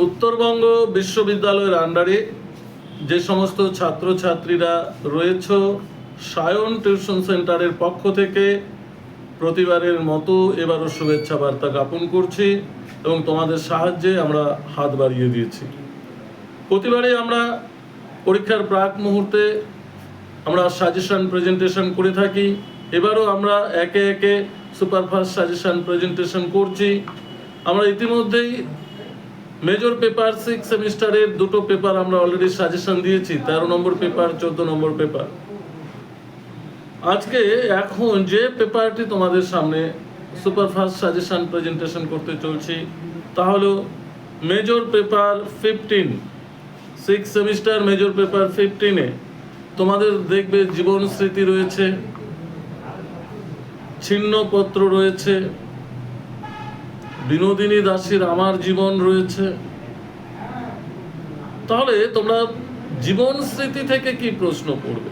উত্তরবঙ্গ বিশ্ববিদ্যালয়ের আন্ডারে যে সমস্ত ছাত্রছাত্রীরা রয়েছ, সায়ন টিউশন সেন্টারের পক্ষ থেকে প্রতিবারের মতো এবারও শুভেচ্ছা বার্তা জ্ঞাপন করছি এবং তোমাদের সাহায্যে আমরা হাত বাড়িয়ে দিয়েছি। প্রতিবারে আমরা পরীক্ষার প্রাক মুহূর্তে আমরা সাজেশন প্রেজেন্টেশন করে থাকি। এবারও আমরা একে একে সুপারফাস্ট সাজেশন প্রেজেন্টেশন করছি। আমরা ইতিমধ্যেই মেজর পেপার 6 সেমিস্টারের দুটো পেপার আমরা অলরেডি সাজেশন দিয়েছি, 13 নম্বর পেপার, 14 নম্বর পেপার। আজকে এখন যে পেপারটি তোমাদের সামনে সুপারফাস্ট সাজেশন প্রেজেন্টেশন করতে চলছি তা হলো major paper 15, 6 semester major paper 15-এ তোমাদের দেখবে জীবন স্মৃতি রয়েছে, ছিন্নপত্র রয়েছে, বিনোদিনী দাসীর আমার জীবন রয়েছে। তাহলে তোমরা জীবন স্মৃতি থেকে কি প্রশ্ন পড়বে?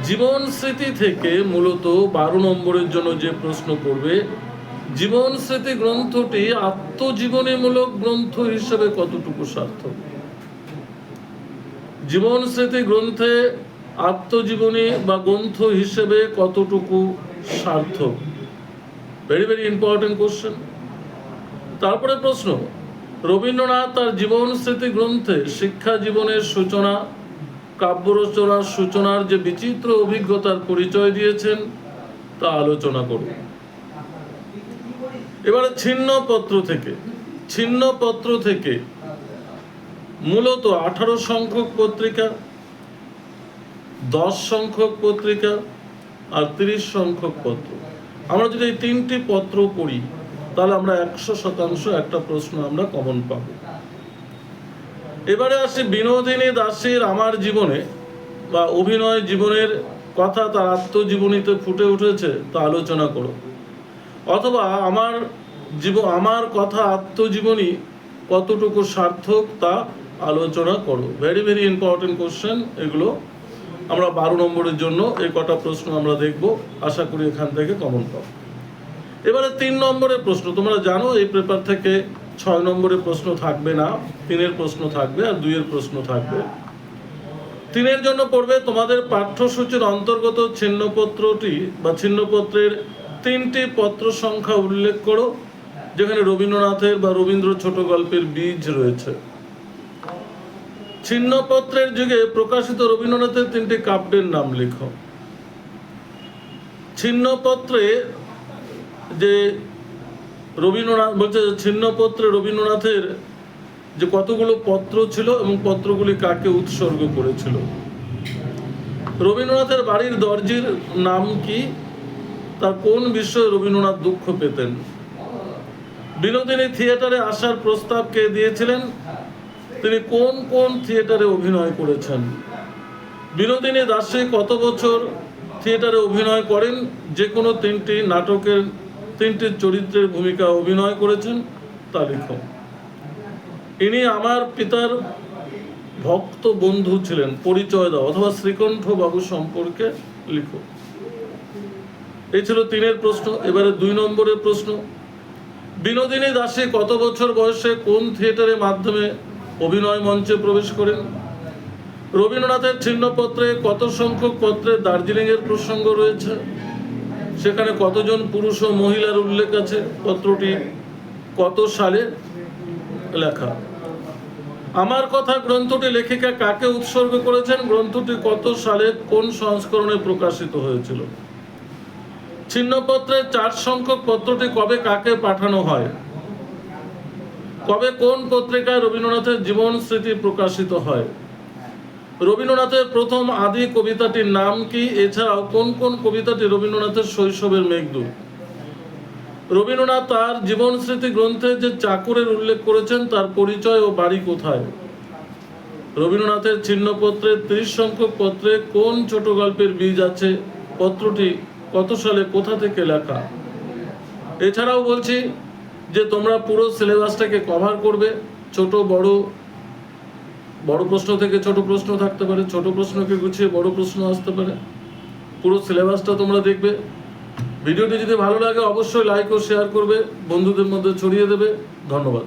জীবন স্মৃতি থেকে মূলত 12 নম্বরের জন্য যে প্রশ্ন পড়বে, জীবন স্মৃতি গ্রন্থটি আত্মজীবনীমূলক গ্রন্থ হিসেবে কতটুকু সার্থক। জীবন স্মৃতি গ্রন্থে আত্মজীবনী বা গ্রন্থ হিসেবে কতটুকু সার্থক, ভেরি ভেরি ইম্পর্টেন্ট কোশ্চেন। তারপরে প্রশ্ন, রবীন্দ্রনাথ তার জীবন স্মৃতি গ্রন্থে শিক্ষা জীবনের সূচনা, কাব্য রচনার সূচনার যে বিচিত্র অভিজ্ঞতার পরিচয় দিয়েছেন তা আলোচনা করব। এবারে ছিন্নপত্র থেকে মূলত 18 সংখ্যক পত্রিকা, 10 সংখ্যক পত্রিকা আর 30 সংখ্যক পত্র। আমরা যদি এই 3টি পত্র পড়ি তাহলে আমরা 100% একটা প্রশ্ন আমরা কমন পাব। এবারে আসি বিনোদিনী দাসীর আমার জীবনে বা অভিনয় জীবনের কথা তার আত্মজীবনীতে ফুটে উঠেছে তা আলোচনা করো, অথবা আমার কথা আত্মজীবনী কতটুকু সার্থক তা আলোচনা করো। ভেরি ভেরি ইম্পর্টেন্ট কোশ্চেন এগুলো। আমরা 12 নম্বরের জন্য এই কটা প্রশ্ন আমরা দেখব, আশা করি এখান থেকে কমন পাব। এবারে 3 নম্বরের প্রশ্ন। তোমরা জানো এই পেপার থেকে 6 নম্বরের প্রশ্ন থাকবে না, 3-এর প্রশ্ন থাকবে আর 2-এর প্রশ্ন থাকবে। 3-এর জন্য পড়বে তোমাদের পাঠ্যসূচির অন্তর্গত ছিন্নপত্রটি বা ছিন্নপত্রের 3টি পত্র সংখ্যা উল্লেখ করো যেখানে রবীন্দ্রনাথের বা রবীন্দ্র ছোট গল্পের বীজ রয়েছে। ছিন্নপত্রের যুগে প্রকাশিত রবীন্দ্রনাথের 3টি কাব্যের নাম লেখো। ছিন্নপত্রে যে রবীন্দ্রনাথ বলছে, ছিন্নপত্রে রবীন্দ্রনাথের যে কতগুলো পত্র ছিল এবং পত্রগুলি কাকে উৎসর্গ করেছিল। রবীন্দ্রনাথের বাড়ির দর্জির নাম কি, তার কোন বিষয়ে রবীন্দ্রনাথ দুঃখ পেতেন। বিনোদিনী থিয়েটারে আসার প্রস্তাব কে দিয়েছিলেন, তিনি কোন কোন থিয়েটারে অভিনয় করেছেন। বিনোদিনী দাসী কত বছর থিয়েটারে অভিনয় করেন, যে কোনো 3টি নাটকের 3টি চরিত্রের ভূমিকা অভিনয় করেছেন তা লিখো। ইনি আমার পিতার ভক্ত বন্ধু ছিলেন, পরিচয় দাও, অথবা শ্রীকণ্ঠ বাবু সম্পর্কে লিখো। এই ছিল 3-এর প্রশ্ন। এবারে 2 নম্বরের প্রশ্ন, বিনোদিনী দাসী কত বছর বয়সে কোন থিয়েটারের মাধ্যমে অভিনয় মঞ্চে প্রবেশ করেন। রবীন্দ্রনাথের ছিন্নপত্রে কত সংখ্যক পত্রে দার্জিলিংয়ের প্রসঙ্গ রয়েছে, সেখানে কতজন পুরুষ ও মহিলার উল্লেখ আছে, পত্রটি কত সালে লেখা। আমার কথা গ্রন্থটি লেখিকা কাকে উৎসর্গ করেছেন, গ্রন্থটি কত সালে কোন সংস্করণে প্রকাশিত হয়েছিল। ছিন্নপত্রের 4 সংখ্যক পত্রটি কবে কাকে পাঠানো হয়, কবে কোন পত্রিকায় রবীন্দ্রনাথের জীবন স্মৃতি প্রকাশিত হয়। রবীন্দ্রনাথের প্রথম আদি কবিতাটির নাম কি, এছাড়াও কোন কোন কবিতাটি রবীন্দ্রনাথের শৈশবের মেঘদূত। রবীন্দ্রনাথ তার জীবন স্মৃতি গ্রন্থে যে চাকরের উল্লেখ করেছেন তার পরিচয় ও বাড়ি কোথায়। রবীন্দ্রনাথের ছিন্নপত্রের 30 সংখ্যক পত্রে কোন ছোট গল্পের বীজ আছে, পত্রটি কত সালে কোথা থেকে লেখা। এছাড়াও বলছি যে তোমরা পুরো সিলেবাসটাকে কভার করবে। ছোট বড় প্রশ্ন থেকে ছোট প্রশ্ন থাকতে পারে, ছোট প্রশ্নকে গুছিয়ে বড় প্রশ্ন আসতে পারে। পুরো সিলেবাসটা তোমরা দেখবে। ভিডিওটি যদি ভালো লাগে অবশ্যই লাইক ও শেয়ার করবে, বন্ধুদের মধ্যে ছড়িয়ে দেবে। ধন্যবাদ।